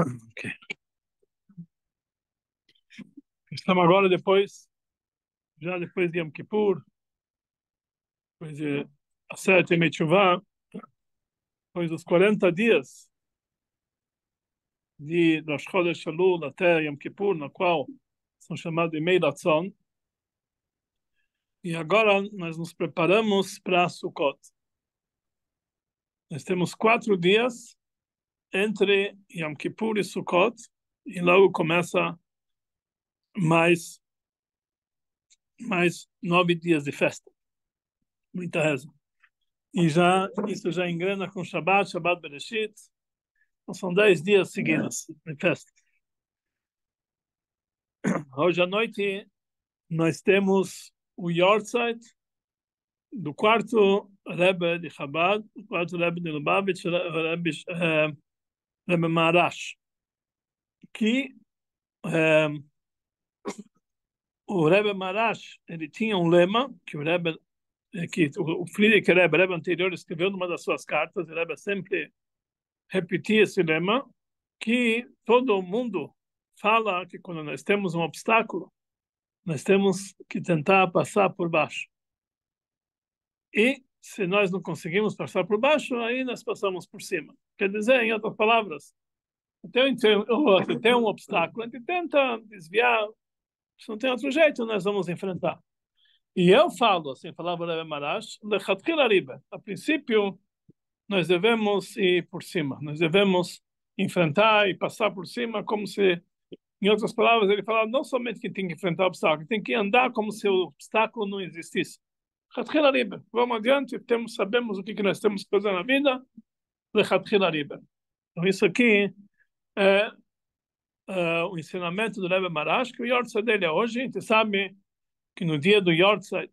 Ok. Estamos agora já depois de Yom Kippur, depois de Aseret Yemei Teshuvah, depois dos 40 dias de Rosh Chodesh Elul até Yom Kippur, na qual são chamados Yemei Ratzon, e agora nós nos preparamos para Sukkot. Nós temos 4 dias entre Yom Kippur e Sukkot, e logo começa mais 9 dias de festa, muita reza. E isso já engrena com Shabbat Bereshit. Então, são 10 dias seguidos de festa. Hoje à noite nós temos o Yortzeit do quarto Rebbe de Chabad, do quarto Rebbe de Lubavitch, Rebbe Maharash, que o Rebbe Maharash ele tinha um lema que o Friedrich Rebbe anterior escreveu numa das suas cartas. O Rebbe sempre repetia esse lema, que todo mundo fala que quando nós temos um obstáculo, nós temos que tentar passar por baixo. E se nós não conseguimos passar por baixo, aí nós passamos por cima. Quer dizer, em outras palavras, tem um obstáculo, a gente tenta desviar, se não tem outro jeito, nós vamos enfrentar. E eu falo, assim, falava o Rebbe Maharash, a princípio, nós devemos ir por cima, nós devemos enfrentar e passar por cima, como se, em outras palavras, ele falava não somente que tem que enfrentar o obstáculo, tem que andar como se o obstáculo não existisse. Vamos adiante, sabemos o que nós temos que fazer na vida. Então, isso aqui é o ensinamento do Rebbe Maharash, que o Yortzeit dele é hoje. A gente sabe que no dia do Yortzeit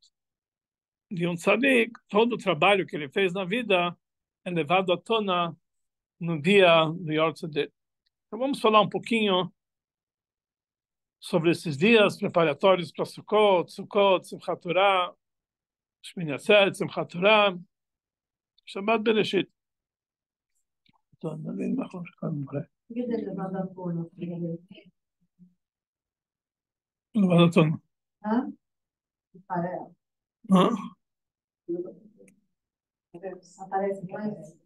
de um tzadik, todo o trabalho que ele fez na vida é levado à tona no dia do Yortzeit dele. Então vamos falar um pouquinho sobre esses dias preparatórios para Sukkot, Simchat Torah, Shmini Atzeret, Simchat Torah, Shabbat Bereshit. Então, não vem mais longe, levado à tona. Aparece mais?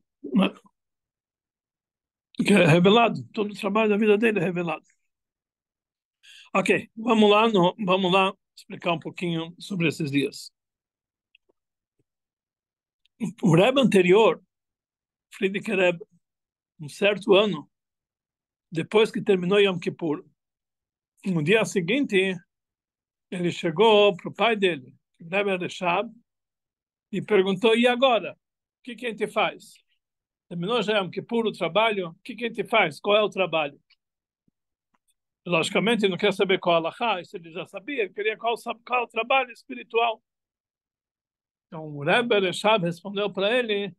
Que é revelado, todo o trabalho da vida dele é revelado. Ok, vamos lá explicar um pouquinho sobre esses dias. O Rebbe anterior, Friedrich Rebbe, um certo ano, depois que terminou Yom Kippur, no dia seguinte, ele chegou para o pai dele, Rebbe Reshab, e perguntou: e agora? O que a gente faz? Terminou já Yom Kippur o trabalho? O que a gente faz? Qual é o trabalho? Logicamente, ele não quer saber qual a halachá, isso ele já sabia, ele queria qual o trabalho espiritual. Então, o Rebbe Reshab respondeu para ele: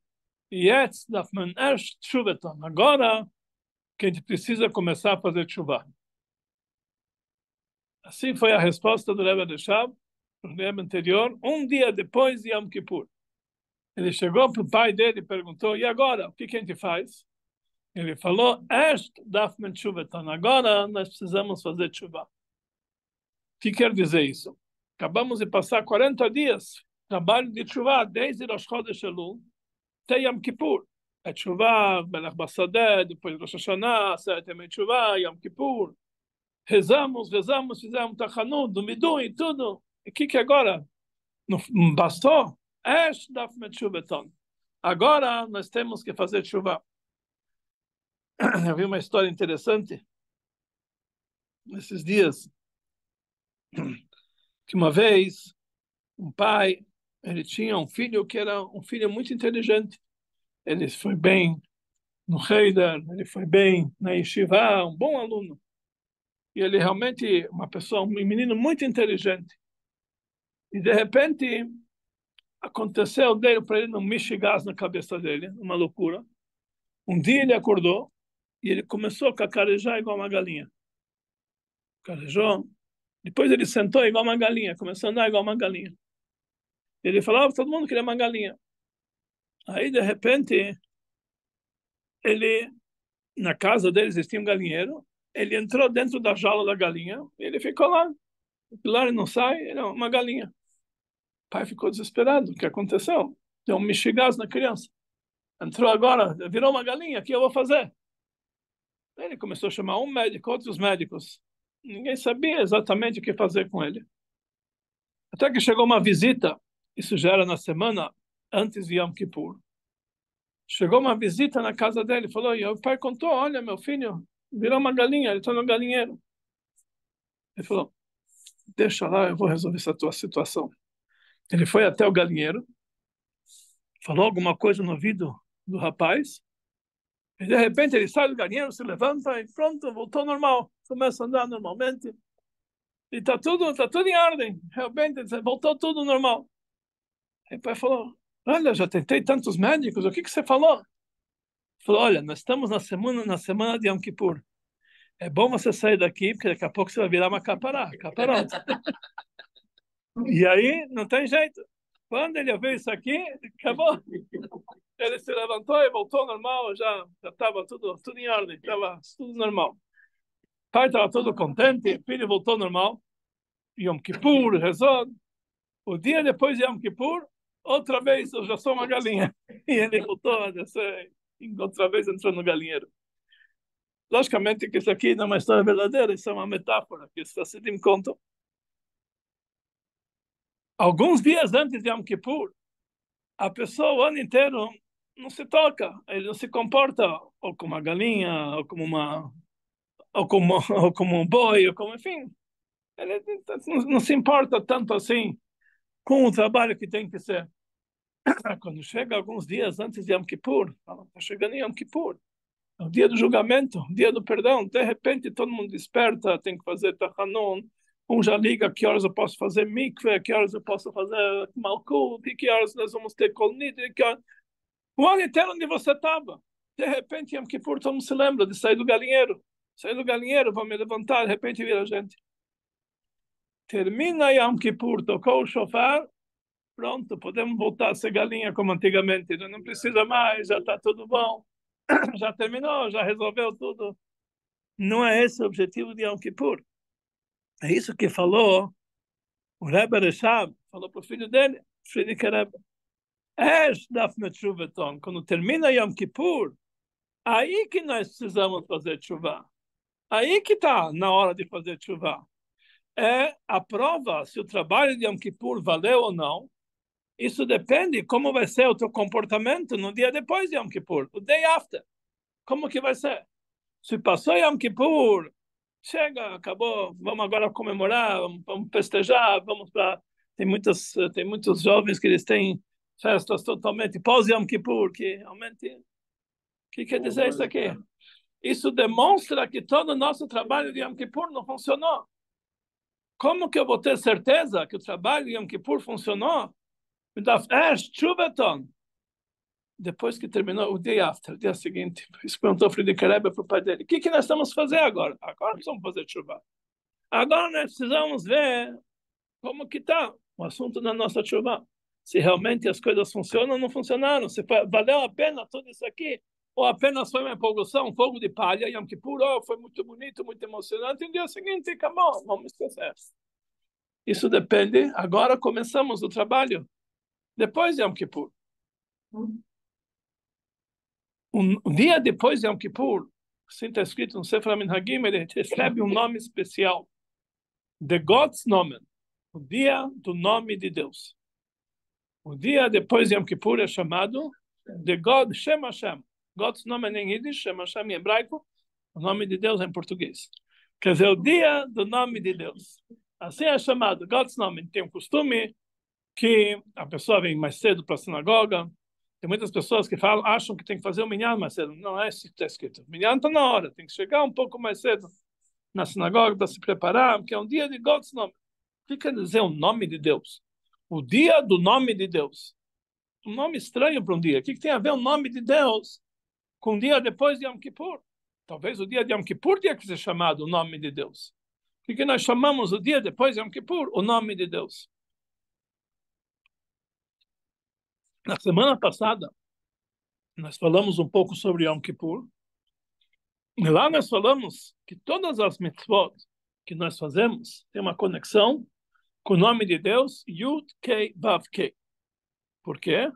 Jetzt darf man erst tshuveton. Agora que a gente precisa começar a fazer tshuva. Assim foi a resposta do Rebbe Reshab, do Rebbe anterior, um dia depois de Yom Kippur. Ele chegou para o pai dele e perguntou: e agora? O que a gente faz? Ele falou: Erst darf man tshuveton. Agora nós precisamos fazer tshuva. O que quer dizer isso? Acabamos de passar 40 dias trabalho de tshuva, desde Rosh Chodesh Elul até Yom Kippur. É tshuva, Melech Basadeh, depois Rosh Hashanah, Aseret Yemei Teshuvah, Yom Kippur. Rezamos, fizemos tachanut, dumidu e tudo. E o que agora? Não bastou? Esh daf met tshuveton. Agora nós temos que fazer tshuva. Eu vi uma história interessante nesses dias, que uma vez um pai, ele tinha um filho que era um filho muito inteligente. Ele foi bem no Heider, ele foi bem na Yeshiva, um bom aluno. E ele realmente um menino muito inteligente. E de repente aconteceu dele para ele um mexigás na cabeça dele, uma loucura. Um dia ele acordou e ele começou a cacarejar igual uma galinha. Carejou. Depois ele sentou igual uma galinha, começou a andar igual uma galinha. Ele falava para todo mundo que ele é uma galinha. Aí, de repente, ele na casa deles existia um galinheiro, ele entrou dentro da jaula da galinha, e ele ficou lá. O pilar não sai, ele é uma galinha. O pai ficou desesperado. O que aconteceu? Deu um mexigás na criança. Entrou agora, virou uma galinha, o que eu vou fazer? Ele começou a chamar um médico, outros médicos. Ninguém sabia exatamente o que fazer com ele. Até que chegou uma visita, isso já era na semana antes de Yom Kippur. Chegou uma visita na casa dele, falou, e o pai contou, olha, meu filho virou uma galinha, ele está no galinheiro. Ele falou, deixa lá, eu vou resolver essa tua situação. Ele foi até o galinheiro, falou alguma coisa no ouvido do rapaz, e de repente ele sai do galinheiro, se levanta e pronto, voltou ao normal. Começa a andar normalmente. E tá tudo em ordem. Realmente, voltou tudo normal. Aí o pai falou, olha, já tentei tantos médicos, o que você falou? Ele falou, olha, nós estamos na semana de Yom Kippur. É bom você sair daqui, porque daqui a pouco você vai virar uma caparota. E aí, não tem jeito. Quando ele ouviu isso aqui, acabou. Ele se levantou e voltou ao normal, já estava tudo em ordem, estava tudo normal. O pai estava todo contente, o filho voltou ao normal. Yom Kippur, rezou. O dia depois de Yom Kippur, outra vez eu já sou uma galinha. E ele voltou a descer, e outra vez entrou no galinheiro. Logicamente que isso aqui não é uma história verdadeira, isso é uma metáfora, que os Hassidim contam. Alguns dias antes de Yom Kippur, a pessoa o ano inteiro não se toca, ele não se comporta ou como uma galinha, ou como ou como um boi, ou como, enfim, ele não se importa tanto assim com o trabalho que tem que ser. Quando chega alguns dias antes de Yom Kippur, está chegando Yom Kippur, é o dia do julgamento, o dia do perdão, de repente todo mundo desperta, tem que fazer Tachanun, já liga que horas eu posso fazer mikve, que horas eu posso fazer malkut, que horas nós vamos ter kolnit, o ano inteiro onde você estava. De repente, Yom Kippur, todo mundo se lembra de sair do galinheiro. Sair do galinheiro, vou me levantar, de repente vira gente. Termina Yom Kippur, tocou o shofar, pronto, podemos voltar a ser galinha como antigamente. Não precisa mais, já está tudo bom. Já terminou, já resolveu tudo. Não é esse o objetivo de Yom Kippur. É isso que falou o Rebbe Reshab, falou para o filho dele, Friedrich Rebbe. Quando termina Yom Kippur, aí que nós precisamos fazer chuva. Aí que está na hora de fazer chuva. É a prova se o trabalho de Yom Kippur valeu ou não. Isso depende como vai ser o teu comportamento no dia depois de Yom Kippur, o day after. Como que vai ser? Se passou Yom Kippur, chega, acabou, vamos agora comemorar, vamos festejar, vamos para... Tem muitos jovens que eles têm festas totalmente pós Yom Kippur, que realmente... O que quer dizer isso aqui? Isso demonstra que todo o nosso trabalho de Yom Kippur não funcionou. Como que eu vou ter certeza que o trabalho de Yom Kippur funcionou? Depois que terminou o dia after, o dia seguinte, isso perguntou Friedrich Rebbe para o pai dele, o que nós estamos fazendo agora? Agora precisamos fazer chuva. Agora nós precisamos ver como que está o assunto da nossa chuva. Se realmente as coisas funcionam ou não funcionaram, se valeu a pena tudo isso aqui, ou apenas foi uma empolgação, um fogo de palha, Yom Kippur, foi muito bonito, muito emocionante, e no dia seguinte acabou, vamos esquecer. Isso depende, agora começamos o trabalho, depois de Yom Kippur. Um dia depois de Yom Kippur, assim está escrito no Sefer HaMinhagim, ele recebe um nome especial, The God's Nomen, o dia do nome de Deus. O dia depois de Yom Kippur é chamado The God Shem Hashem. God's Nomen em Yiddish, Shem Hashem em hebraico, o nome de Deus em português. Quer dizer, o dia do nome de Deus. Assim é chamado God's Nomen. Tem um costume que a pessoa vem mais cedo para a sinagoga. Tem muitas pessoas que acham que tem que fazer o minyan mais cedo. Não é isso que está escrito. O minyan está na hora. Tem que chegar um pouco mais cedo na sinagoga para se preparar, porque é um dia de God's Nome. O que quer dizer o nome de Deus? O dia do nome de Deus. Um nome estranho para um dia. O que tem a ver o nome de Deus com o dia depois de Yom Kippur? Talvez o dia de Yom Kippur tenha que ser chamado o nome de Deus. O que nós chamamos o dia depois de Yom Kippur? O nome de Deus. Na semana passada, nós falamos um pouco sobre Yom Kippur E lá nós falamos que todas as mitzvot que nós fazemos tem uma conexão com o nome de Deus, Yud Kei Vav Kei. Por quê?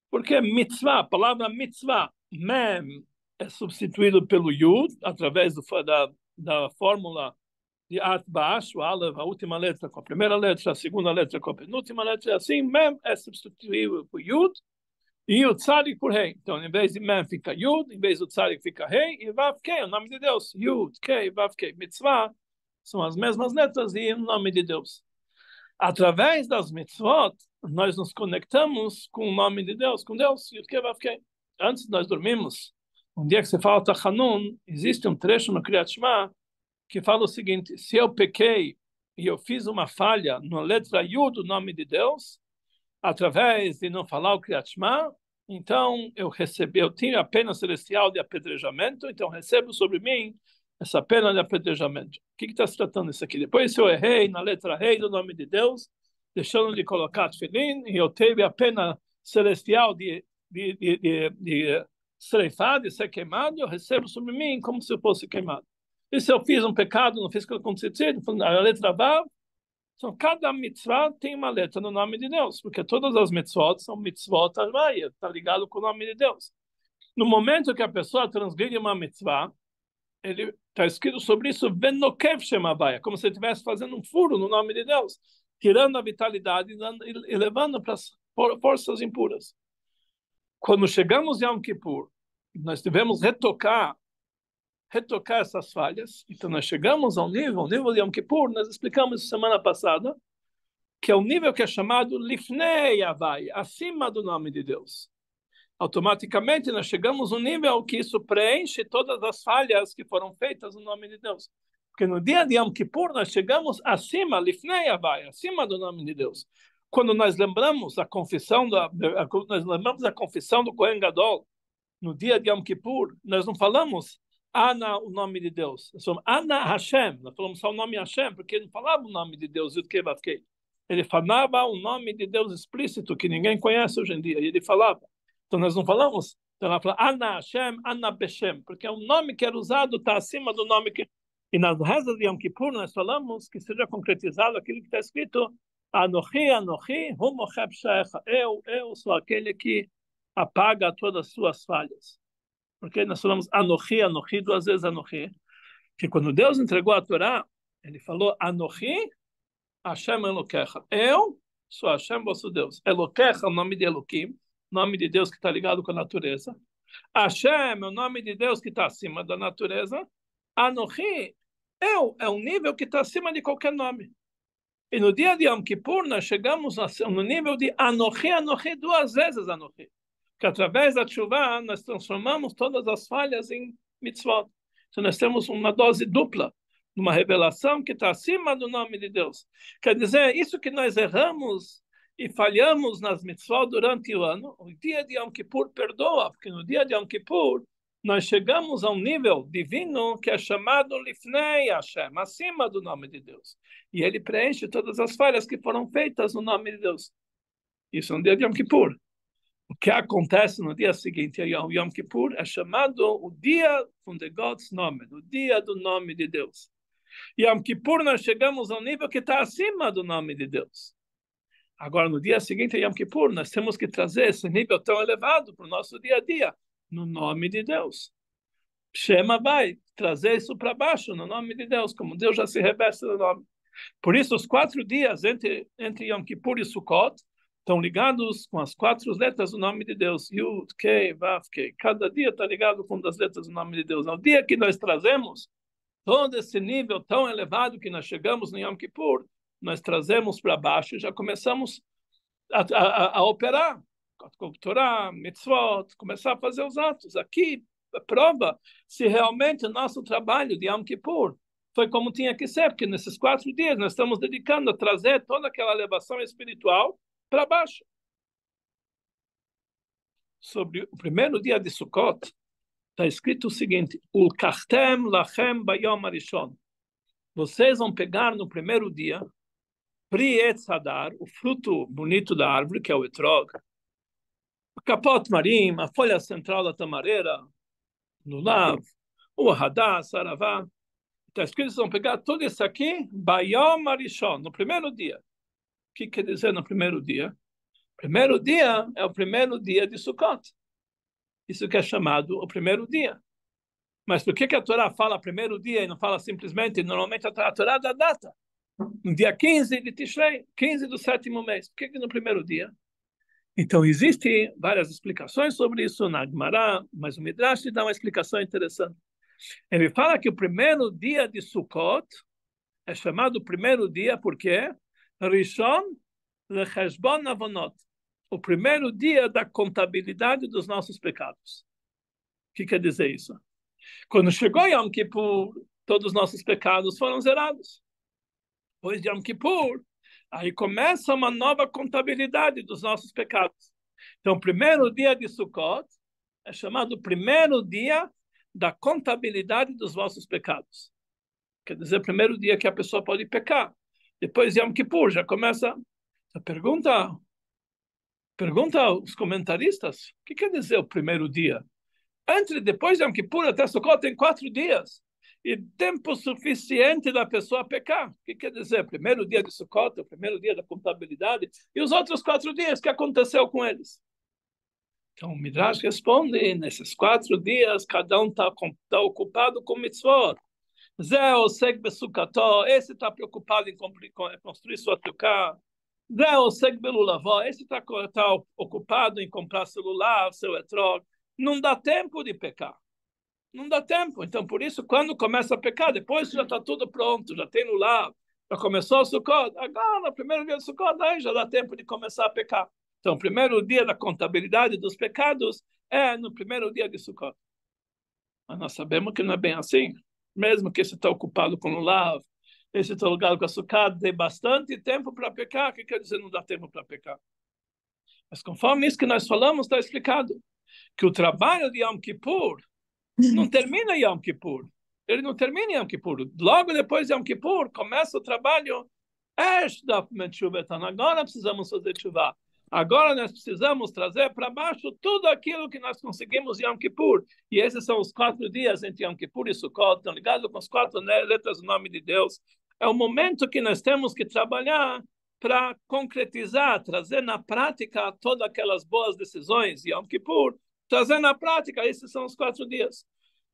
Porque mitzvah, a palavra mitzvah, mem, é substituído pelo Yud, através da fórmula de Art Bash, o Aleph, a última letra com a primeira letra, a segunda letra com a penúltima letra, assim, mem é substituído por Yud, e o tzadik por rei. Então, em vez de mem fica Yud, em vez do tzadik fica rei, e Vav Kei, o nome de Deus. Yud, Kei, Vav Kei. Mitzvah são as mesmas letras e o nome de Deus. Através das mitzvot, nós nos conectamos com o nome de Deus, com Deus. Yud, Kei, Vav, Kei. Antes de nós dormirmos, um dia que você fala Tachanun, existe um trecho no Kriyat Shema que fala o seguinte: se eu pequei e eu fiz uma falha na letra Yud do nome de Deus, através de não falar o Kriyat Shema, então eu tinha a pena celestial de apedrejamento, então recebo sobre mim essa pena de apedrejamento. O que está se tratando isso aqui? Depois, se eu errei na letra rei do nome de Deus, deixando de colocar tefilim, e eu teve a pena celestial de streifar, de ser queimado, eu recebo sobre mim como se eu fosse queimado. E se eu fiz um pecado, não fiz aquilo que aconteceu, a letra Vav, então cada mitzvah tem uma letra no nome de Deus, porque todas as mitzvot são mitzvot armaia, está ligado com o nome de Deus. No momento que a pessoa transgride uma mitzvah, ele está escrito sobre isso, Venokev Shemavaya, como se ele estivesse fazendo um furo no nome de Deus, tirando a vitalidade e levando para as forças impuras. Quando chegamos em Yom Kippur, nós devemos retocar essas falhas. Então nós chegamos ao nível de Yom Kippur, nós explicamos semana passada, que é o nível que é chamado Lifnei Havai, acima do nome de Deus. Automaticamente nós chegamos a um nível que isso preenche todas as falhas que foram feitas no nome de Deus. Porque no dia de Yom Kippur nós chegamos acima, Lifnei Havai, acima do nome de Deus. Quando nós lembramos a confissão do Kohen Gadol, no dia de Yom Kippur, nós não falamos Ana, o nome de Deus. Nós falamos Ana Hashem, nós falamos só o nome Hashem, porque ele não falava o nome de Deus, ele falava o nome de Deus explícito, que ninguém conhece hoje em dia, e ele falava. Então nós não falamos, então ela fala Ana Hashem, Ana Beshem, porque o nome que era usado está acima do nome que... E nas rezas de Yom Kippur nós falamos que seja concretizado aquilo que está escrito Anochi, Anochi, Humocheb Shecha, eu sou aquele que apaga todas as suas falhas. Porque nós falamos Anochi, Anochi, duas vezes Anochi, que quando Deus entregou a Torá, ele falou Anochi, Hashem Elokecha, eu sou Hashem, vosso Deus. Elokecha é o nome de Eloquim, nome de Deus que está ligado com a natureza. Hashem é o nome de Deus que está acima da natureza. Anochi, eu, é um nível que está acima de qualquer nome. E no dia de Yom Kippur, nós chegamos no nível de Anochi, Anochi, duas vezes Anochi. Que através da tshuva, nós transformamos todas as falhas em mitzvot. Então nós temos uma dose dupla, uma revelação que está acima do nome de Deus. Quer dizer, isso que nós erramos e falhamos nas mitzvot durante o ano, o dia de Yom Kippur perdoa, porque no dia de Yom Kippur nós chegamos a um nível divino que é chamado Lifnei Hashem, acima do nome de Deus. E ele preenche todas as falhas que foram feitas no nome de Deus. Isso é um dia de Yom Kippur. O que acontece no dia seguinte, Yom Kippur, é chamado o dia from the God's nome, o dia do nome de Deus. Yom Kippur nós chegamos ao nível que está acima do nome de Deus. Agora, no dia seguinte, Yom Kippur, nós temos que trazer esse nível tão elevado para o nosso dia a dia, no nome de Deus. Shema vai trazer isso para baixo, no nome de Deus, como Deus já se reveste no nome. Por isso, os 4 dias entre Yom Kippur e Sukkot estão ligados com as 4 letras do nome de Deus. Yud, Kei, Vav, Kei. Cada dia está ligado com as letras do nome de Deus. No dia que nós trazemos todo esse nível tão elevado que nós chegamos no Yom Kippur, nós trazemos para baixo e já começamos a operar. Torá, mitzvot, começar a fazer os atos. Aqui, prova se realmente o nosso trabalho de Yom Kippur foi como tinha que ser, porque nesses 4 dias nós estamos dedicando a trazer toda aquela elevação espiritual para baixo. Sobre o primeiro dia de Sukkot, está escrito o seguinte: Ulkachtem lachem bayom arishon. Vocês vão pegar no primeiro dia Pri Etz Hadar, o fruto bonito da árvore, que é o etrog, o capote marim, a folha central da tamareira, lulav, o Hadass, Saravá. Está escrito que eles vão pegar tudo isso aqui, Bayom Arishon, no primeiro dia. O que quer dizer no primeiro dia? Primeiro dia é o primeiro dia de Sukkot. Isso que é chamado o primeiro dia. Mas por que a Torá fala primeiro dia e não fala simplesmente, normalmente a Torá dá data? No dia 15 de Tishrei, 15 do sétimo mês. Por que no primeiro dia? Então, existem várias explicações sobre isso na Gemara, mas o Midrash dá uma explicação interessante. Ele fala que o primeiro dia de Sukkot é chamado primeiro dia porque Rishon lecheshbon avonot, o primeiro dia da contabilidade dos nossos pecados. O que quer dizer isso? Quando chegou Yom Kippur, todos os nossos pecados foram zerados. Depois de Yom Kippur, aí começa uma nova contabilidade dos nossos pecados. Então, o primeiro dia de Sukkot é chamado primeiro dia da contabilidade dos vossos pecados. Quer dizer, primeiro dia que a pessoa pode pecar. Depois de Yom Kippur, já começa a pergunta aos comentaristas, o que quer dizer o primeiro dia? Antes e depois de Yom Kippur, até Sukkot, tem 4 dias. E tempo suficiente da pessoa pecar. O que quer dizer? Primeiro dia de Sukkot, o primeiro dia da contabilidade, e os outros 4 dias, o que aconteceu com eles? Então, o Midrash responde, nesses 4 dias, cada um está ocupado com mitzvot. Zé oseg besukató, esse está preocupado em construir sua tuká. Zé oseg belulavó, esse está ocupado em comprar celular, seu etrog. Não dá tempo de pecar. Não dá tempo. Então, por isso, quando começa a pecar, depois já está tudo pronto, já tem no lar, já começou o Sukkot. Agora, no primeiro dia do Sukkot, aí já dá tempo de começar a pecar. Então, o primeiro dia da contabilidade dos pecados é no primeiro dia de Sukkot. Mas nós sabemos que não é bem assim. Mesmo que esse está ocupado com o lar, esse está ligado com a Sukkot, tem bastante tempo para pecar. O que quer dizer não dá tempo para pecar? Mas conforme isso que nós falamos, está explicado que o trabalho de Yom Kippur não termina em Yom Kippur. Ele não termina em Yom Kippur. Logo depois de Yom Kippur, começa o trabalho. Agora precisamos fazer chuva. Agora nós precisamos trazer para baixo tudo aquilo que nós conseguimos em Yom Kippur. E esses são os 4 dias entre Yom Kippur e Sukkot, estão ligados com as 4 letras do nome de Deus. É o momento que nós temos que trabalhar para concretizar, trazer na prática todas aquelas boas decisões de Yom Kippur, trazer na prática, esses são os 4 dias.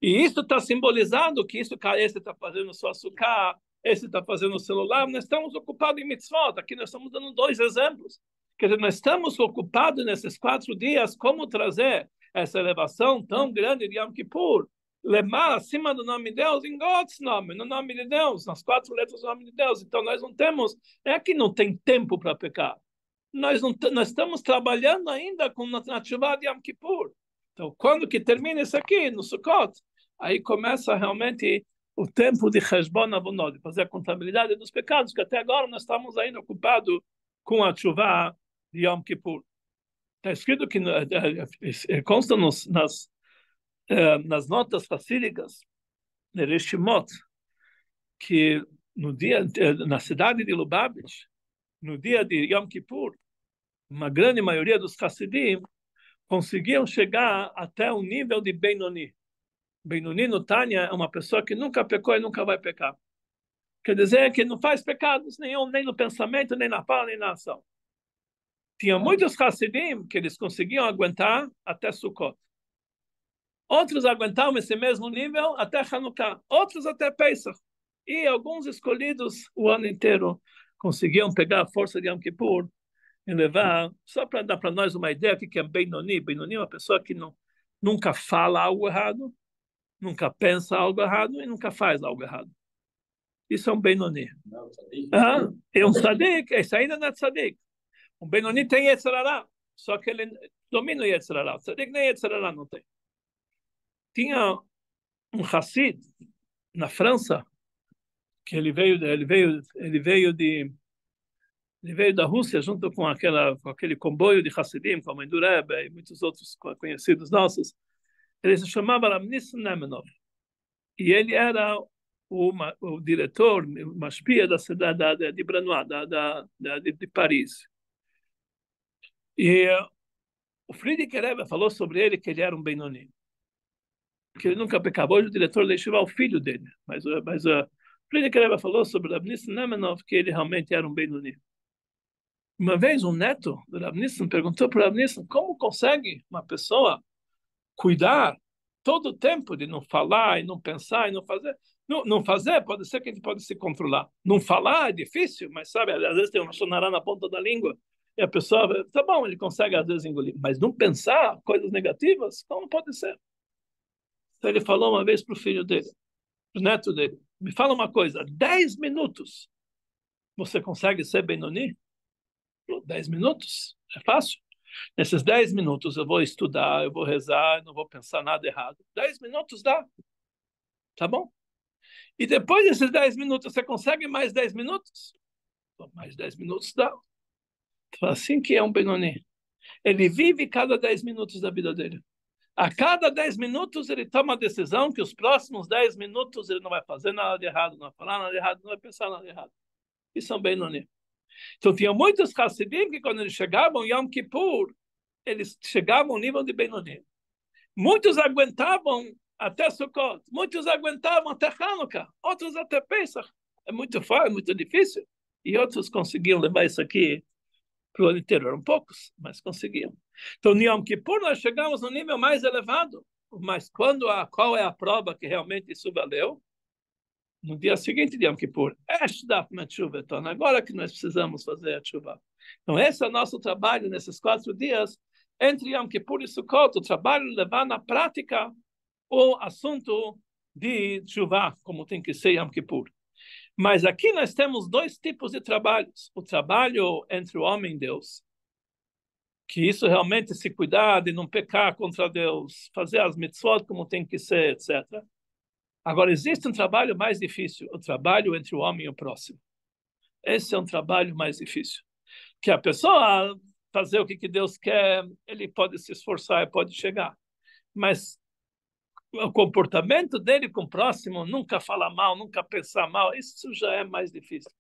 E isso está simbolizado que esse está fazendo sua açúcar, esse está fazendo o celular, nós estamos ocupados em mitzvot. Aqui nós estamos dando 2 exemplos. Quer dizer, nós estamos ocupados nesses 4 dias, como trazer essa elevação tão grande de Yom Kippur, levar acima do nome de Deus, em God's nome, no nome de Deus, nas 4 letras do nome de Deus. Então nós não temos, é que não tem tempo para pecar. Nós estamos trabalhando ainda com a chuva de Yom Kippur. Então, quando que termina isso aqui, no Sukkot, aí começa realmente o tempo de Cheshbon Avonot, de fazer a contabilidade dos pecados, que até agora nós estamos ainda ocupados com a chuva de Yom Kippur. Está escrito que consta nas notas facílicas, de Reshimot, que no dia, na cidade de Lubavitch, no dia de Yom Kippur, uma grande maioria dos Hassidim conseguiam chegar até o nível de Benoni. Benoni no Tânia é uma pessoa que nunca pecou e nunca vai pecar. Quer dizer que não faz pecados nenhum, nem no pensamento, nem na fala, nem na ação. Tinha muitos Hassidim que eles conseguiam aguentar até Sukkot. Outros aguentavam esse mesmo nível até Hanukkah. Outros até Pesach. E alguns escolhidos o ano inteiro conseguiam pegar a força de Yom Kippur e levar, só para dar para nós uma ideia do que é Benoni. Benoni é uma pessoa que nunca fala algo errado, nunca pensa algo errado e nunca faz algo errado. Isso é um Benoni. É um tzadik, esse ainda não é tzadik. Um Benoni tem Yetzirará, só que ele domina o Yetzirará. O tzadik nem Yetzirará não tem. Tinha um Hassid na França, que ele veio da Rússia junto com aquele comboio de Hassidim, com a mãe do Rebbe e muitos outros conhecidos nossos. Ele se chamava Ramnis Nemenov. E ele era o diretor, uma espia da cidade de Branois, de Paris. E o Friedrich Rebbe falou sobre ele que ele era um Benoni. que ele nunca pecava. Hoje o diretor da Yeshiva é o filho dele. Mas o Frierdiker Rebbe falou sobre Rav Nissen Nemanov que ele realmente era um Benoni. Uma vez um neto do Rav Nissen perguntou para o Rav Nissen como consegue uma pessoa cuidar todo o tempo de não falar e não pensar e não fazer. Não fazer, pode ser que a gente pode se controlar. Não falar é difícil, mas sabe, às vezes tem uma sonará na ponta da língua e a pessoa, tá bom, ele consegue às vezes engolir, mas não pensar coisas negativas, então não pode ser. Então ele falou uma vez para o filho dele, para o neto dele, me fala uma coisa, 10 minutos, você consegue ser Benoni? 10 minutos? É fácil? Nesses 10 minutos eu vou estudar, eu vou rezar, não vou pensar nada errado. 10 minutos dá, tá bom? E depois desses 10 minutos, você consegue mais 10 minutos? Mais 10 minutos dá. Então, assim que é um Benoni. Ele vive cada 10 minutos da vida dele. A cada 10 minutos ele toma a decisão que os próximos 10 minutos ele não vai fazer nada de errado, não vai falar nada de errado, não vai pensar nada de errado. Isso é um Benoni. Então, tinha muitos Hassidim que quando eles chegavam em Yom Kippur, eles chegavam ao nível de Benoni. Muitos aguentavam até Sukkot, muitos aguentavam até Hanukkah, outros até Pesach. É muito fácil, é muito difícil. E outros conseguiam levar isso aqui para o ano inteiro. Eram poucos, mas conseguiam. Então, no Yom Kippur, nós chegamos no nível mais elevado. Mas qual é a prova que realmente isso valeu? No dia seguinte de Yom Kippur, então, agora que nós precisamos fazer a chuva. Então, esse é o nosso trabalho nesses 4 dias, entre Yom Kippur e Sukkot, o trabalho de levar na prática o assunto de chuva, como tem que ser Yom Kippur. Mas aqui nós temos 2 tipos de trabalhos. O trabalho entre o homem e Deus, que isso realmente se cuidar de não pecar contra Deus, fazer as mitzvot como tem que ser, etc. Agora, existe um trabalho mais difícil, o trabalho entre o homem e o próximo. Esse é um trabalho mais difícil. Que a pessoa fazer o que Deus quer, ele pode se esforçar e pode chegar. Mas o comportamento dele com o próximo, nunca falar mal, nunca pensar mal, isso já é mais difícil.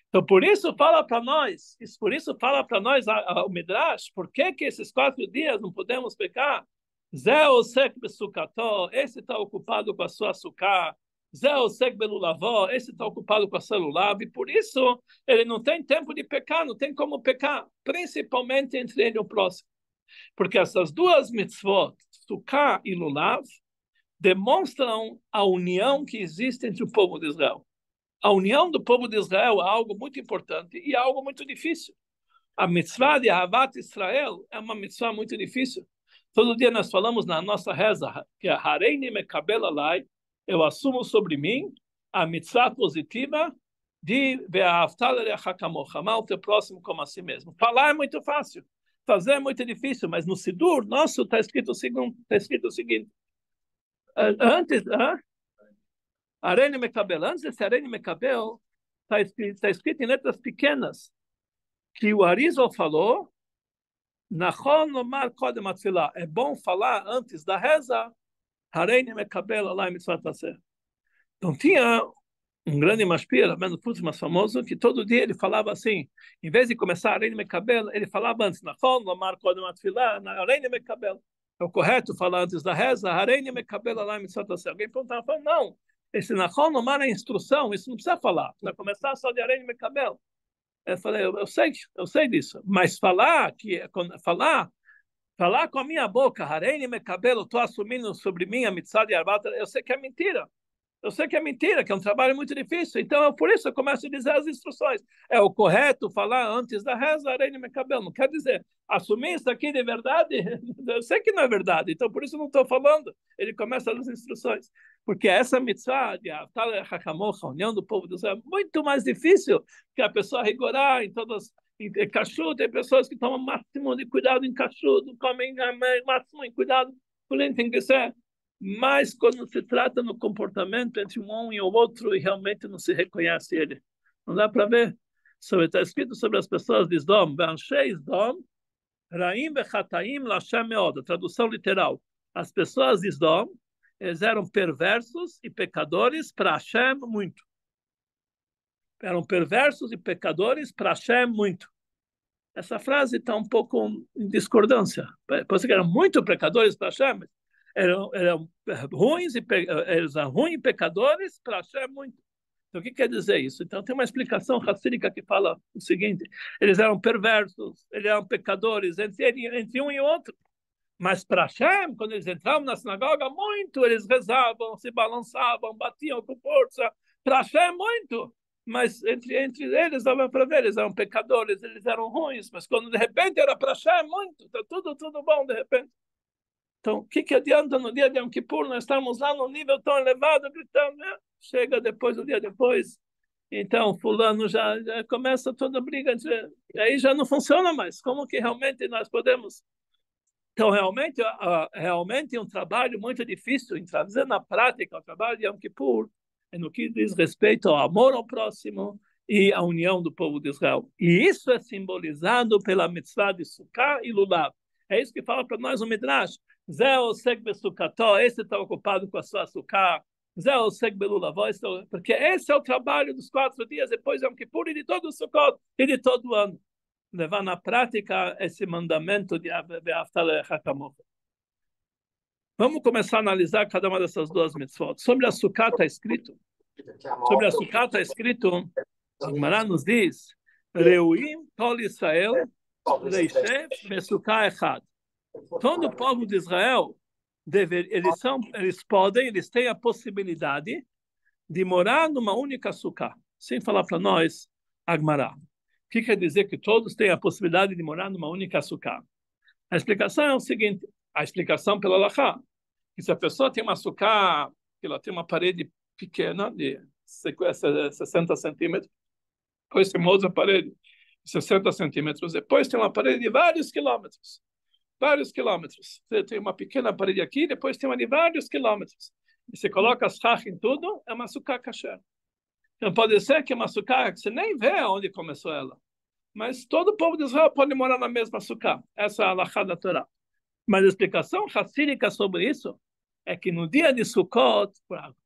Então, por isso fala para nós, o Midrash, por que esses 4 dias não podemos pecar? Zé Osek Besukató, esse está ocupado com a sua açúcar. Zé Osek Belulavó, esse está ocupado com a celular. E por isso ele não tem tempo de pecar, não tem como pecar, principalmente entre ele e o próximo. Porque essas 2 mitzvot, sukkah e lulav, demonstram a união que existe entre o povo de Israel. A união do povo de Israel é algo muito importante e é algo muito difícil. A mitzvah de Ahavat Israel é uma mitzvah muito difícil. Todo dia nós falamos na nossa reza que a Hareini Mekabel Alai, eu assumo sobre mim a mitzvah positiva de Ve'ahavta l'reacha kamocha, amar o teu próximo como a si mesmo. Falar é muito fácil, fazer é muito difícil, mas no Sidur nosso está escrito o seguinte, antes, Arene Mekabel, antes desse Arene Mekabel, está escrito em letras pequenas, que o Arizal falou, Nachon lomar kodem atfilah, é bom falar antes da reza, Arene Mekabel alai mitzvot taser. Então tinha um grande mashpia, menos putz, mais famoso, que todo dia ele falava assim, em vez de começar Arene Mekabel, ele falava antes, Nachon lomar kodem atfilah, Arene Mekabel. É o correto falar antes da reza, Arene Mekabel alai mitzvot taser. Alguém perguntava, não, esse Nachon lomar é instrução, isso não precisa falar, para começar só de Arene Mekabel. Eu falei, eu sei disso, mas falar com a minha boca, Hareini me cabelo, estou assumindo sobre mim a mitzvah de Arbat, eu sei que é mentira. Eu sei que é mentira, que é um trabalho muito difícil. Então, por isso eu começo a dizer as instruções. É o correto falar antes da reza, Hareini me cabelo. Não quer dizer, assumir isso aqui de verdade, eu sei que não é verdade, então por isso não estou falando. Ele começa as instruções. Porque essa mitzvah de a união do povo de Israel, é muito mais difícil que a pessoa rigorar em todas em kashrut. Tem pessoas que tomam o máximo de cuidado em kashrut, não comem o máximo de cuidado com o tem que ser. Mas quando se trata no comportamento entre um e o outro e realmente não se reconhece ele. Não dá para ver. Está escrito sobre as pessoas de Sdom, Sdom, Raim vechataim lashem meod, tradução literal. As pessoas de Sdom, eles eram perversos e pecadores para Hashem muito. Eram perversos e pecadores para Hashem muito. Essa frase está um pouco em discordância. Pode ser que eram muito pecadores para Hashem, eram ruins e pecadores, para Hashem muito. Então, o que quer dizer isso? Então, tem uma explicação racídica que fala o seguinte: eles eram perversos, eles eram pecadores entre um e outro. Mas para Hashem, quando eles entravam na sinagoga, muito, eles rezavam, se balançavam, batiam com força. Para Hashem, muito. Mas entre eles, dava para ver, eles eram pecadores, eles eram ruins. Mas quando de repente era para Hashem, muito. Está tudo bom de repente. Então, o que adianta no dia de Yom Kippur nós estamos lá num nível tão elevado, gritando, né? Chega depois, o dia depois, então fulano já começa toda a briga, aí já não funciona mais. Como que realmente nós podemos... Então, realmente é um trabalho muito difícil em trazer na prática o trabalho de Yom Kippur, no que diz respeito ao amor ao próximo e à união do povo de Israel. E isso é simbolizado pela mitzvah de Sukkah e Lulav. É isso que fala para nós o Midrash. Zé Osek Besukató, esse está ocupado com a sua Sukkah. Zé Osek Belulavó, porque esse é o trabalho dos 4 dias depois de Yom Kippur e de todo o Sukkot e de todo o ano. Levar na prática esse mandamento de Ve'afta Le'arecha Kamocha. Vamos começar a analisar cada uma dessas 2 mitzvot. Sobre a Sukkah está escrito, a Gemara nos diz, Reuim Kol Israel Leishev Besukkah Echad. Todo o povo de Israel, eles têm a possibilidade de morar numa única Sukkah. Sem falar para nós, a Gemara. O que quer dizer que todos têm a possibilidade de morar numa única Sukkah? A explicação é o seguinte, a explicação pela Halachá, que se a pessoa tem uma Sukkah, que ela tem uma parede pequena, de 60 centímetros, depois tem uma outra parede de 60 centímetros, depois tem uma parede de vários quilômetros. Você tem uma pequena parede aqui, depois tem uma de vários quilômetros. E você coloca as rachas em tudo, é uma Sukkah kasher. Então pode ser que é uma Sukkah que você nem vê onde começou ela. Mas todo o povo de Israel pode morar na mesma Sukkah. Essa é a halachá da Torá. Mas a explicação racídica sobre isso é que no dia de Sukkot,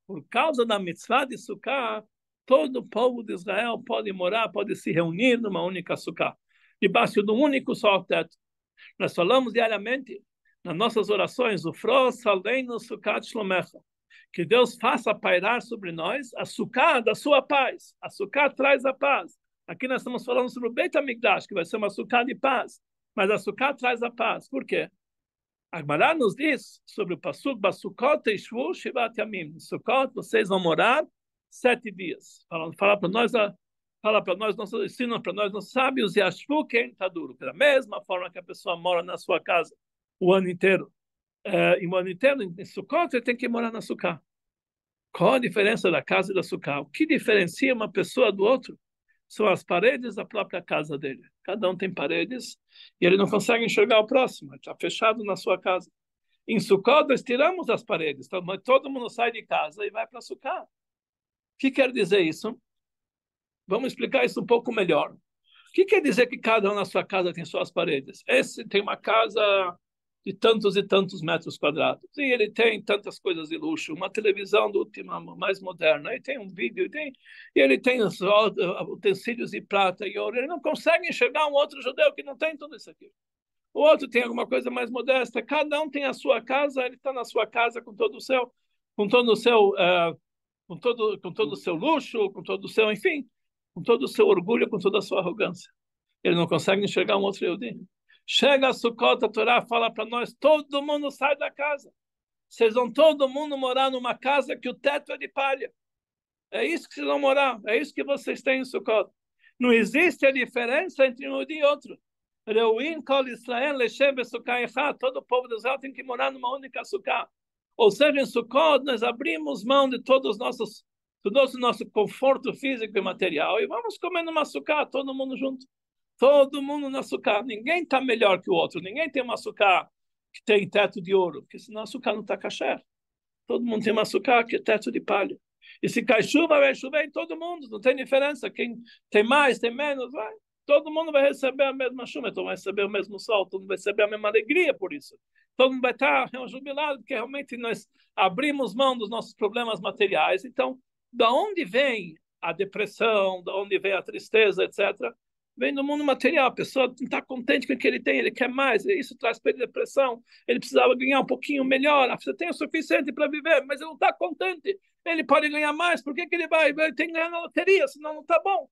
por causa da mitzvah de Sukkah, todo o povo de Israel pode morar, pode se reunir numa única Sukkah, debaixo de um único só teto. Nós falamos diariamente nas nossas orações, o Fros Aleinu Sukkot Shlomecha, que Deus faça pairar sobre nós a Sukkah da sua paz. A Sukkah traz a paz. Aqui nós estamos falando sobre o Beit HaMikdash, que vai ser uma Sukkah de paz, mas a Sukkah traz a paz. Por quê? A Gemara nos diz sobre o Pasuk, Basukot Teishvu Shivat Yamim. Em Sukkot vocês vão morar 7 dias. Fala para nós, ensina para nós, nossos sábios, Yashvu Ken Taduru, da mesma forma que a pessoa mora na sua casa o ano inteiro. E o ano inteiro, em Sukkot, ele tem que morar na Sukkah. Qual a diferença da casa e da Sukkah? O que diferencia uma pessoa do outro? São as paredes da própria casa dele. Cada um tem paredes e ele não consegue enxergar o próximo. Está fechado na sua casa. Em Sukkot, nós tiramos as paredes. Então, todo mundo sai de casa e vai para Sukkah. O que quer dizer isso? Vamos explicar isso um pouco melhor. O que quer dizer que cada um na sua casa tem suas paredes? Esse tem uma casa de tantos e tantos metros quadrados. E ele tem tantas coisas de luxo, uma televisão do último, mais moderna, e tem um vídeo, e ele tem os utensílios de prata e ouro. Ele não consegue enxergar um outro judeu que não tem tudo isso aqui. O outro tem alguma coisa mais modesta. Cada um tem a sua casa, ele está na sua casa com todo o seu luxo, com todo o seu, enfim, com todo o seu orgulho, com toda a sua arrogância. Ele não consegue enxergar um outro judeu. Chega a Sukkot, a Torá fala para nós, todo mundo sai da casa. Vocês vão todo mundo morar numa casa que o teto é de palha. É isso que vocês vão morar, é isso que vocês têm em Sukkot. Não existe a diferença entre um e outro. Reuim Kol Israel Leshem Besukkah Echad. Todo o povo de Israel tem que morar numa única Sukkah. Ou seja, em Sukkot nós abrimos mão de todo o nosso conforto físico e material e vamos comer numa Sukkah, todo mundo junto. Todo mundo na Sukkah. Ninguém está melhor que o outro. Ninguém tem uma Sukkah que tem teto de ouro, porque senão a Sukkah não está kasher. Todo mundo tem uma Sukkah que é teto de palha. E se cai chuva, vai chover em todo mundo. Não tem diferença. Quem tem mais, tem menos, vai. Todo mundo vai receber a mesma chuva, todo mundo vai receber o mesmo sol, todo mundo vai receber a mesma alegria por isso. Todo mundo vai estar jubilado, porque realmente nós abrimos mão dos nossos problemas materiais. Então, da onde vem a depressão, da onde vem a tristeza, etc., vem do mundo material. A pessoa não está contente com o que ele tem, ele quer mais. Isso traz para ele depressão. Ele precisava ganhar um pouquinho melhor. Você tem o suficiente para viver, mas ele não está contente. Ele pode ganhar mais. Por que ele vai? Ele tem que ganhar na loteria, senão não está bom.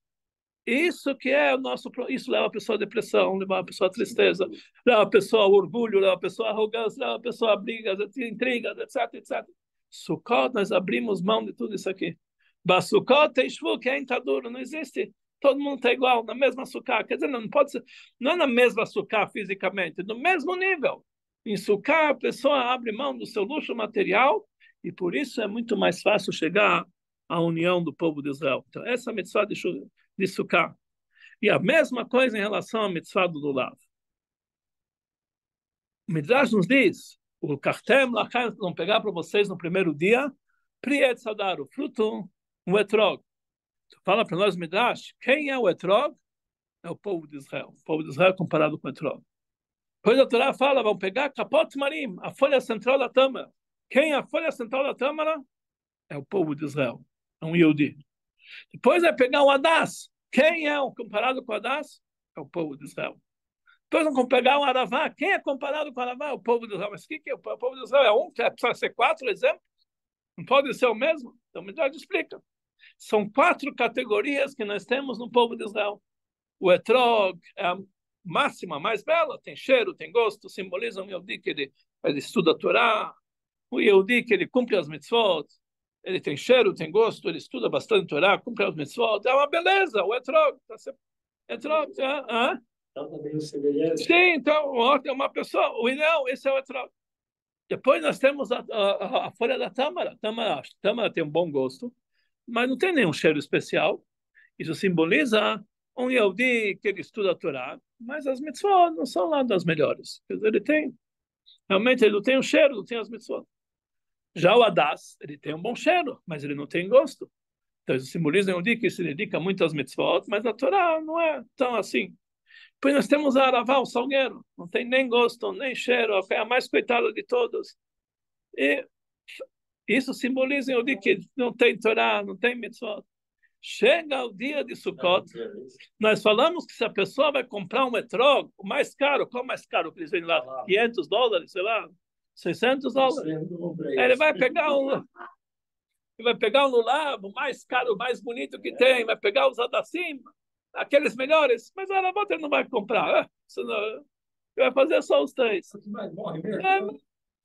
Isso que é o nosso. Isso leva a pessoa à depressão, leva a pessoa à tristeza, leva a pessoa ao orgulho, leva a pessoa à arrogância, leva a pessoa a brigas, intrigas, etc, etc. Sukkot, nós abrimos mão de tudo isso aqui. Basukot tem shvu, que é duro, não existe. Todo mundo está igual, na mesma sukkah. Quer dizer, não pode ser, não é na mesma sukkah fisicamente, no mesmo nível. Em sukkah, a pessoa abre mão do seu luxo material e por isso é muito mais fácil chegar à união do povo de Israel. Então, essa é a mitzvah de sukkah. E a mesma coisa em relação à mitzvah do lulav. O Midrash nos diz, o kartem lachem, vão pegar para vocês no primeiro dia, priet sadar, o fruto, o etrog. Fala para nós, Midrash, quem é o etrog? É o povo de Israel. O povo de Israel comparado com o etrog. Depois a Torá fala, vão pegar capot marim, a folha central da tâmara. Quem é a folha central da tâmara? É o povo de Israel. É um Yehudi. Depois vai pegar o Hadas. Quem é o comparado com o Hadas? É o povo de Israel. Depois vão pegar o Aravá. Quem é comparado com o Aravá? O povo de Israel. Mas o que é o povo de Israel? É um? Precisa ser 4 exemplos? Não pode ser o mesmo? Então, me explica. São 4 categorias que nós temos no povo de Israel. O etrog é a máxima, mais bela. Tem cheiro, tem gosto, simboliza um Yehudi que ele estuda a Torá. O Yehudi que ele cumpre as mitzvot. Ele tem cheiro, tem gosto, ele estuda bastante Torá, cumpre as mitzvot. É uma beleza, o etrog. Etrog, então também semelhança. Sim, então é uma pessoa, o ideal, esse é o etrog. Depois nós temos a folha da tâmara. A tâmara tem um bom gosto, mas não tem nenhum cheiro especial. Isso simboliza um Yehudi que ele estuda a Torá, mas as mitzvot não são lá das melhores. Quer dizer, realmente ele não tem o cheiro, não tem as mitzvot. Já o Hadas, ele tem um bom cheiro, mas ele não tem gosto. Então isso simboliza um Yehudi que se dedica muito às mitzvot, mas a Torá não é tão assim. Depois nós temos a Aravá, o salgueiro. Não tem nem gosto, nem cheiro, é a mais coitada de todos. E isso simboliza o dia que não tem Torá, não tem mitzvot. Chega o dia de Sukkot, nós falamos que se a pessoa vai comprar um etrog, o mais caro, qual é o mais caro que eles vendem lá? $500, sei lá, $600. Ele vai pegar um lulav, o mais caro, o mais bonito que tem, vai pegar os Hadassim, aqueles melhores, mas a Aravá ele não vai comprar. Senão, vai fazer só os 3.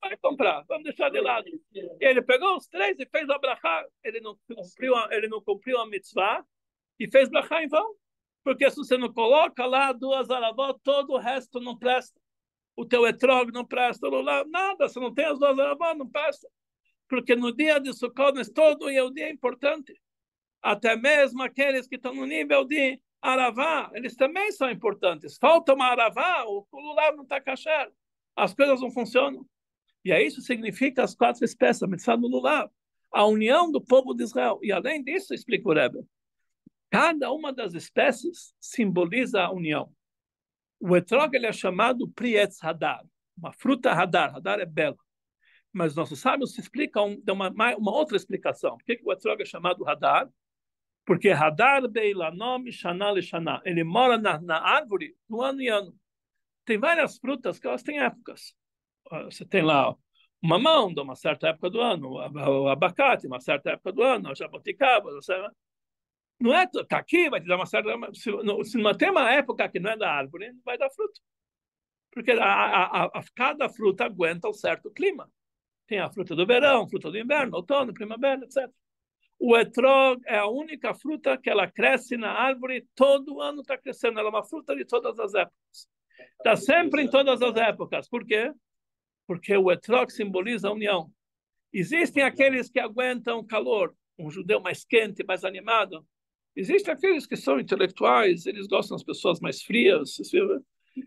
Vai comprar, vamos deixar de lado. Ele pegou os 3 e fez a brachá. Ele não cumpriu a mitzvah e fez brachá em vão. Porque se você não coloca lá 2 aravot, todo o resto não presta. O teu etrog não presta, nada. Se não tem as 2 aravot, não presta. Porque no dia de Sukkot, todo o dia é importante. Até mesmo aqueles que estão no nível de aravá, eles também são importantes. Falta uma aravá, o lulav não está kasher. As coisas não funcionam. E aí isso significa as 4 espécies, a mitzvah do lulav, a união do povo de Israel. E além disso, explica o Rebbe, cada uma das espécies simboliza a união. O etrog ele é chamado prietz hadar, uma fruta hadar. Hadar é bela. Mas nossos sábios explicam, dão uma outra explicação. Por que o etrog é chamado hadar? Porque hadar beilanom shana leshana. Ele mora na árvore no ano e ano. Tem várias frutas que elas têm épocas. Você tem lá o mamão, de uma certa época do ano, o abacate, uma certa época do ano, a jabuticaba, não é, tá aqui, vai te dar uma certa, se não tem uma época que não é da árvore, não vai dar fruto. Porque cada fruta aguenta um certo clima. Tem a fruta do verão, fruta do inverno, outono, primavera, etc. O etrog é a única fruta que ela cresce na árvore, todo ano está crescendo, ela é uma fruta de todas as épocas. Está sempre em todas as épocas. Por quê? Porque o etrog simboliza a união. Existem aqueles que aguentam o calor, um judeu mais quente, mais animado. Existem aqueles que são intelectuais, eles gostam das pessoas mais frias.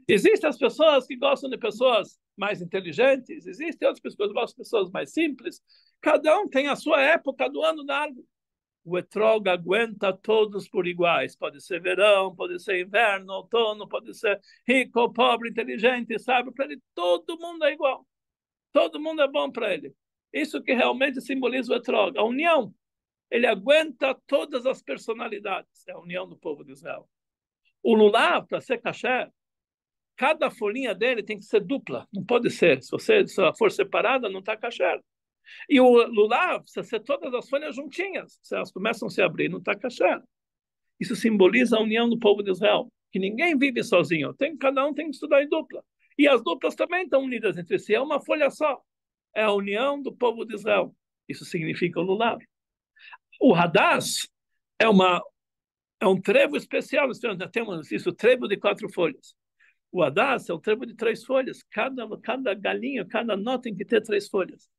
Existem as pessoas que gostam de pessoas mais inteligentes. Existem outras pessoas que gostam de pessoas mais simples. Cada um tem a sua época do ano da árvore. O etrog aguenta todos por iguais. Pode ser verão, pode ser inverno, outono, pode ser rico, pobre, inteligente, sabe? Para ele, todo mundo é igual. Todo mundo é bom para ele. Isso que realmente simboliza o etrog, a união. Ele aguenta todas as personalidades. É a união do povo de Israel. O lulav, para ser kasher, cada folhinha dele tem que ser dupla, não pode ser. Se ela for separada, não está kasher. E o lulav precisa ser todas as folhas juntinhas. Se elas começam a se abrir, não está kasher. Isso simboliza a união do povo de Israel, que ninguém vive sozinho. Cada um tem que estudar em dupla. E as duplas também estão unidas entre si. É uma folha só. É a união do povo de Israel. Isso significa o lulav. O hadass é um trevo especial. Nós temos isso, trevo de 4 folhas. O hadass é um trevo de 3 folhas. Cada galinha, cada nó tem que ter 3 folhas.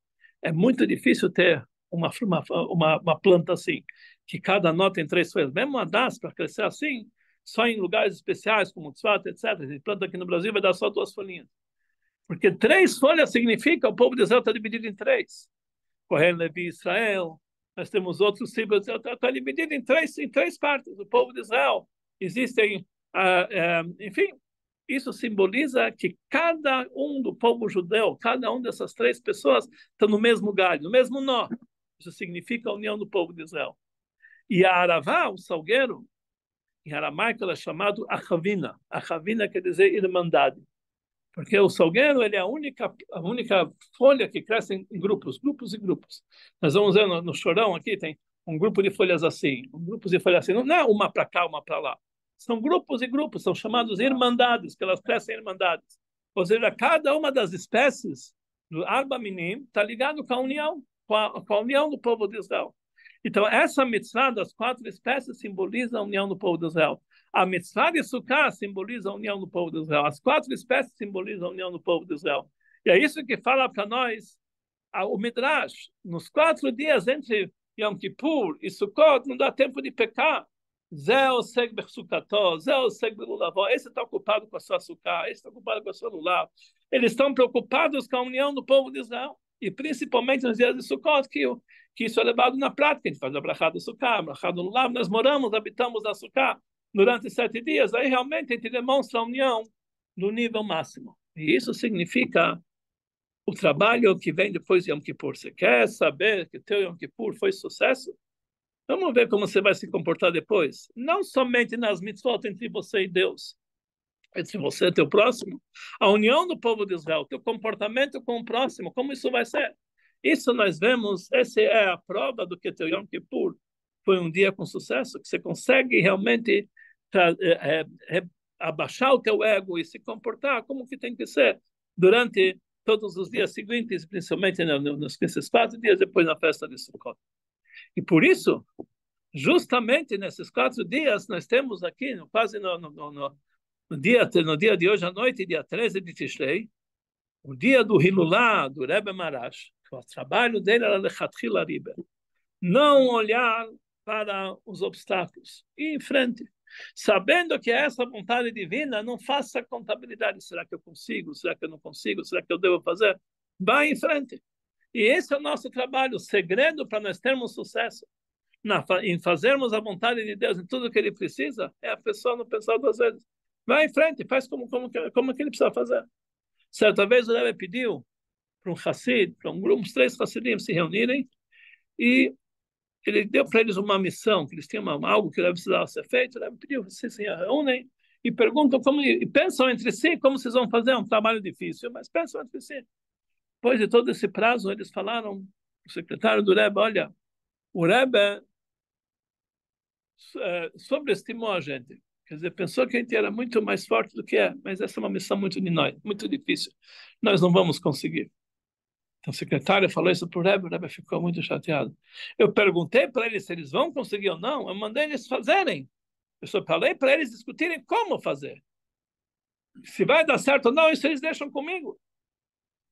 É muito difícil ter uma planta assim, que cada nó tem 3 folhas. Mesmo a hadass, para crescer assim, só em lugares especiais, como Tzfat, etc. A planta aqui no Brasil vai dar só 2 folhinhas. Porque 3 folhas significa o povo de Israel está dividido em 3. Cohen, Levi, Israel. Nós temos outros tribos. Está dividido em três partes. O povo de Israel. Existem, enfim, isso simboliza que cada um do povo judeu, cada um dessas 3 pessoas, está no mesmo galho, no mesmo nó. Isso significa a união do povo de Israel. E a Aravá, o salgueiro, em aramaico, ela é chamado Achavina. Achavina quer dizer irmandade. Porque o salgueiro ele é a única folha que cresce em grupos e grupos. Nós vamos ver no chorão aqui, tem um grupo de folhas assim, um grupo de folhas assim. Não é uma para cá, uma para lá. São grupos e grupos, são chamados irmandades, que elas crescem em irmandades. Ou seja, cada uma das espécies do Arba Minim está ligado com a união, com a união do povo de Israel. Então, essa mitzvah das 4 espécies simboliza a união do povo de Israel. A mitzvah de Sukkah simboliza a união do povo de Israel. As 4 espécies simbolizam a união do povo de Israel. E é isso que fala para nós o Midrash. Nos 4 dias entre Yom Kippur e Sukkot, não dá tempo de pecar. Zé seg bersukató, Zé seg belulavó. Esse está ocupado com a sua Sukkah, esse está ocupado com a sua lulav. Eles estão preocupados com a união do povo de Israel. E principalmente nos dias de Sukkot, que isso é levado na prática. A gente faz a brachá do Sukkah, a brachá do lulav. Nós habitamos na Sukkah durante 7 dias. Aí realmente a gente demonstra a união no nível máximo. E isso significa o trabalho que vem depois de Yom Kippur. Você quer saber que teu Yom Kippur foi sucesso? Vamos ver como você vai se comportar depois. Não somente nas mitzvot entre você e Deus, entre você e teu próximo. A união do povo de Israel, teu comportamento com o próximo, como isso vai ser? Isso nós vemos, essa é a prova do que teu Yom Kippur foi um dia com sucesso, que você consegue realmente abaixar o teu ego e se comportar como que tem que ser durante todos os dias seguintes, principalmente nesses 4 dias depois na festa de Sukkot. E por isso, justamente nesses 4 dias, nós temos aqui, quase no dia de hoje à noite, dia 13 de Tishrei, o dia do Hilulá, do Rebbe Maharash, o trabalho dele era Lechatchila Riber. Não olhar para os obstáculos, ir em frente. Sabendo que essa vontade divina, não faça contabilidade. Será que eu consigo? Será que eu não consigo? Será que eu devo fazer? Vai em frente. E esse é o nosso trabalho, o segredo para nós termos sucesso em fazermos a vontade de Deus em tudo que Ele precisa, é a pessoa não pensar 2 vezes. Vai em frente, faz como que ele precisa fazer. Certa vez o Rebbe pediu para um Hassid, para uns 3 Hassidim se reunirem, e ele deu para eles uma missão, que eles tinham algo que precisava ser feito. O Rebbe pediu, vocês se reúnem e perguntam e pensam entre si como vocês vão fazer. É um trabalho difícil, mas pensam entre si. Depois de todo esse prazo, eles falaram, o secretário do Rebbe, olha, o Rebbe sobreestimou a gente. Quer dizer, pensou que a gente era muito mais forte do que é, mas essa é uma missão muito de nós, muito difícil. Nós não vamos conseguir. Então, o secretário falou isso para o Rebbe ficou muito chateado. Eu perguntei para eles se eles vão conseguir ou não, eu mandei eles fazerem. Eu só falei para eles discutirem como fazer. Se vai dar certo ou não, isso eles deixam comigo.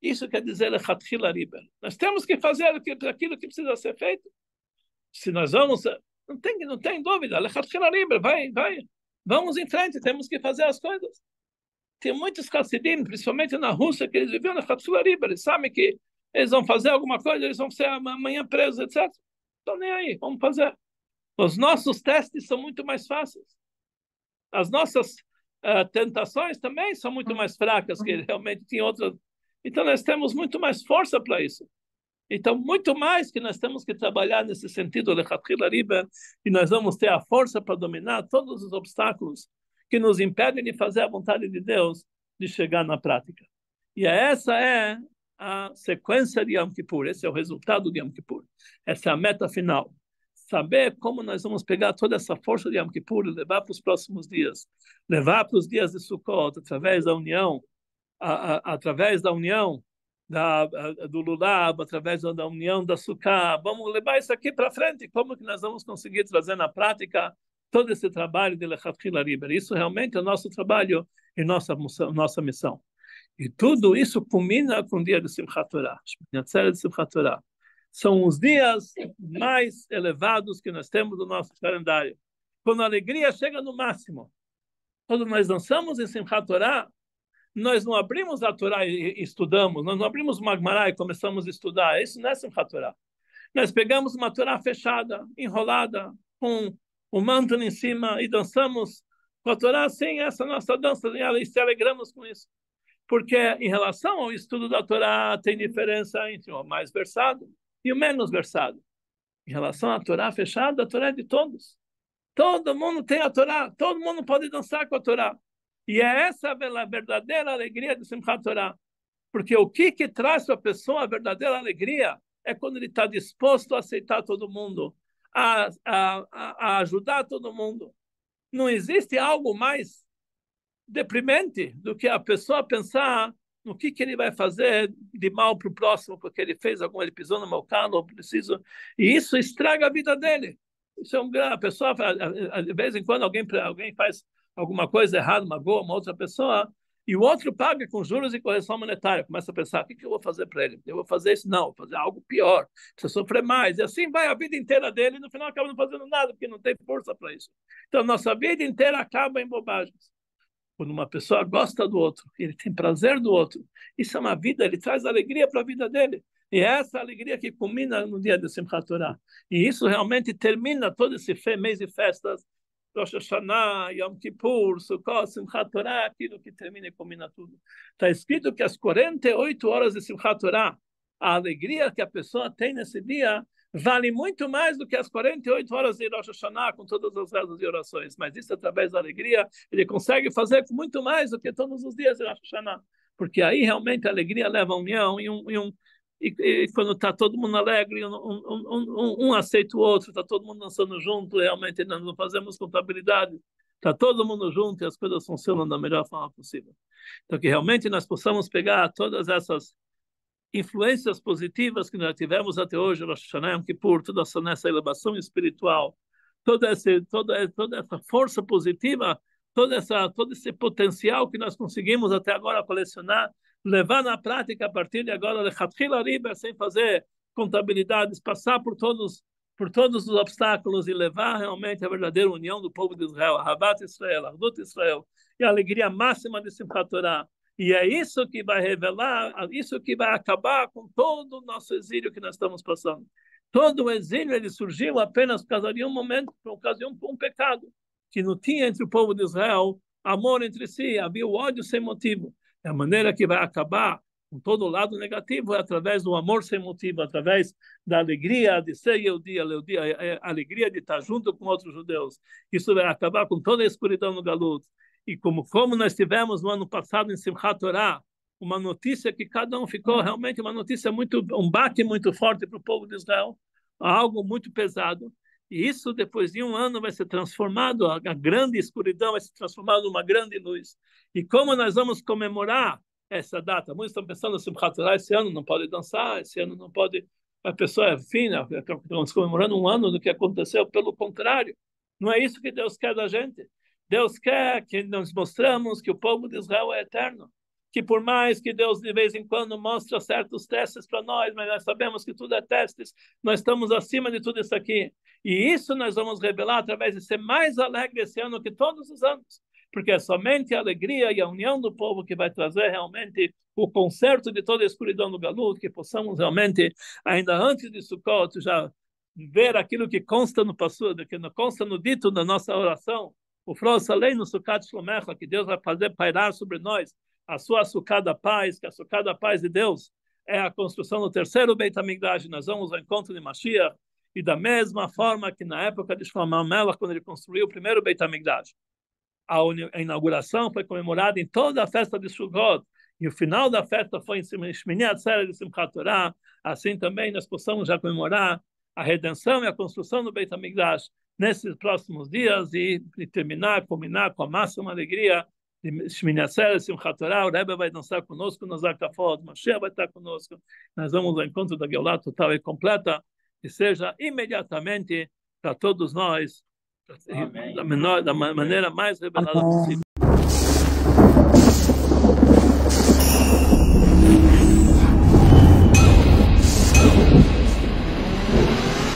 Isso quer dizer Lechatchila Riber. Nós temos que fazer aquilo que precisa ser feito. Se nós vamos... Não tem dúvida. Lechatchila Riber, vai. Vamos em frente, temos que fazer as coisas. Tem muitos Hassidim, principalmente na Rússia, que eles viviam na Lechatchila Riber. Eles sabem que eles vão fazer alguma coisa, eles vão ser amanhã presos, etc. Estão nem aí, vamos fazer. Os nossos testes são muito mais fáceis. As nossas tentações também são muito mais fracas, que realmente tinham outras. Então, nós temos muito mais força para isso. Então, muito mais que nós temos que trabalhar nesse sentido, Lechatchila Riber, e nós vamos ter a força para dominar todos os obstáculos que nos impedem de fazer a vontade de Deus, de chegar na prática. E essa é a sequência de Yom Kippur, esse é o resultado de Yom Kippur. Essa é a meta final. Saber como nós vamos pegar toda essa força de Yom Kippur e levar para os próximos dias. Levar para os dias de Sukkot, através da união, através da união do Lulav, através da união da Sukkah. Vamos levar isso aqui para frente. Como que nós vamos conseguir trazer na prática todo esse trabalho de Lechatchila Riber? Isso realmente é o nosso trabalho e nossa missão. E tudo isso culmina com o dia de Simchat Torah. De Simchat Torah. São os dias mais elevados que nós temos no nosso calendário. Quando a alegria chega no máximo. Quando nós dançamos em Simchat Torah, nós não abrimos a Torá e estudamos, nós não abrimos uma Gemara e começamos a estudar. Isso não é Simchat Torah. Nós pegamos uma Torá fechada, enrolada, com o manto em cima e dançamos com a Torá sem essa nossa dança e se alegramos com isso. Porque em relação ao estudo da Torá tem diferença entre o mais versado e o menos versado. Em relação à Torá fechada, a Torá é de todos. Todo mundo tem a Torá, todo mundo pode dançar com a Torá. E é essa a verdadeira alegria de Simchat Torah. Porque o que traz para a pessoa a verdadeira alegria é quando ele está disposto a aceitar todo mundo, a ajudar todo mundo. Não existe algo mais deprimente do que a pessoa pensar no que ele vai fazer de mal para o próximo, porque ele fez ele pisou no meu calo, ou preciso, e isso estraga a vida dele. Isso é a pessoa, de vez em quando alguém faz alguma coisa errada, magoa uma outra pessoa, e o outro paga com juros e correção monetária. Começa a pensar, o que eu vou fazer para ele? Eu vou fazer isso? Não, vou fazer algo pior, precisa sofrer mais. E assim vai a vida inteira dele, e no final acaba não fazendo nada, porque não tem força para isso. Então, nossa vida inteira acaba em bobagens. Quando uma pessoa gosta do outro, ele tem prazer do outro, isso é uma vida, ele traz alegria para a vida dele. E é essa alegria que culmina no dia de Simchat Torah. E isso realmente termina todo esse mês de festas, Rosh Hashanah, Yom Kippur, Sukkot, Simchat Torah, aquilo que termina e culmina tudo. Está escrito que as 48 horas de Simchat Torah, a alegria que a pessoa tem nesse dia, vale muito mais do que as 48 horas de Rosh Hashanah, com todas as rezas e orações. Mas isso, através da alegria, ele consegue fazer muito mais do que todos os dias de Rosh Hashanah. Porque aí, realmente, a alegria leva a união e quando está todo mundo alegre, um aceita o outro, está todo mundo dançando junto, realmente nós não fazemos contabilidade, está todo mundo junto e as coisas funcionam da melhor forma possível. Então, que realmente nós possamos pegar todas essas influências positivas que nós tivemos até hoje, Rosh Hashanah, Yom Kippur, toda essa elevação espiritual, toda essa força positiva, todo esse potencial que nós conseguimos até agora colecionar, levar na prática a partir de agora, Lechatchila Riber, sem fazer contabilidades, passar por todos os obstáculos e levar realmente a verdadeira união do povo de Israel, Ahavat Israel, Ardut Israel, e a alegria máxima de Simchat Torah. E é isso que vai revelar, isso que vai acabar com todo o nosso exílio que nós estamos passando. Todo o exílio ele surgiu apenas por causa de um momento, por causa de um pecado, que não tinha entre o povo de Israel amor entre si, havia o ódio sem motivo. A maneira que vai acabar com todo o lado negativo é através do amor sem motivo, através da alegria de ser Yehudi, a alegria de estar junto com outros judeus. Isso vai acabar com toda a escuridão no Galut. E como nós tivemos no ano passado em Simchat Torah, uma notícia que cada um ficou realmente uma notícia um baque muito forte para o povo de Israel, algo muito pesado. E isso, depois de um ano, vai ser transformado, a grande escuridão vai ser transformada numa grande luz. E como nós vamos comemorar essa data? Muitos estão pensando assim, esse ano não pode dançar, esse ano não pode... A pessoa é fina, estamos comemorando um ano do que aconteceu. Pelo contrário, não é isso que Deus quer da gente. Deus quer que nós mostramos que o povo de Israel é eterno. Que por mais que Deus de vez em quando mostre certos testes para nós, mas nós sabemos que tudo é testes, nós estamos acima de tudo isso aqui. E isso nós vamos revelar através de ser mais alegre esse ano que todos os anos. Porque é somente a alegria e a união do povo que vai trazer realmente o conserto de toda a escuridão do Galut, que possamos realmente, ainda antes de Sukkot, já ver aquilo que consta no passado, que consta no dito da nossa oração, o Frosa lei no Sukkot Shlomecha, que Deus vai fazer pairar sobre nós a sua açúcar da paz, que a açúcar da paz de Deus é a construção do terceiro Beit HaMikdash. Nós vamos ao encontro de Mashiach, e da mesma forma que na época de Shlomo Melech, quando ele construiu o primeiro Beit HaMikdash, a inauguração foi comemorada em toda a festa de Sukkot, e o final da festa foi em Shmini Atzeret de Simchat Torah. Assim também nós possamos já comemorar a redenção e a construção do Beit HaMikdash nesses próximos dias e terminar, culminar com a máxima alegria de Shmini Atzeret, Simchat Torah. O Rebbe vai dançar conosco nos Zakafot, o Mashiach vai estar conosco. Nós vamos ao encontro da Geulah total e completa, que seja imediatamente para todos nós, da maneira mais revelada possível.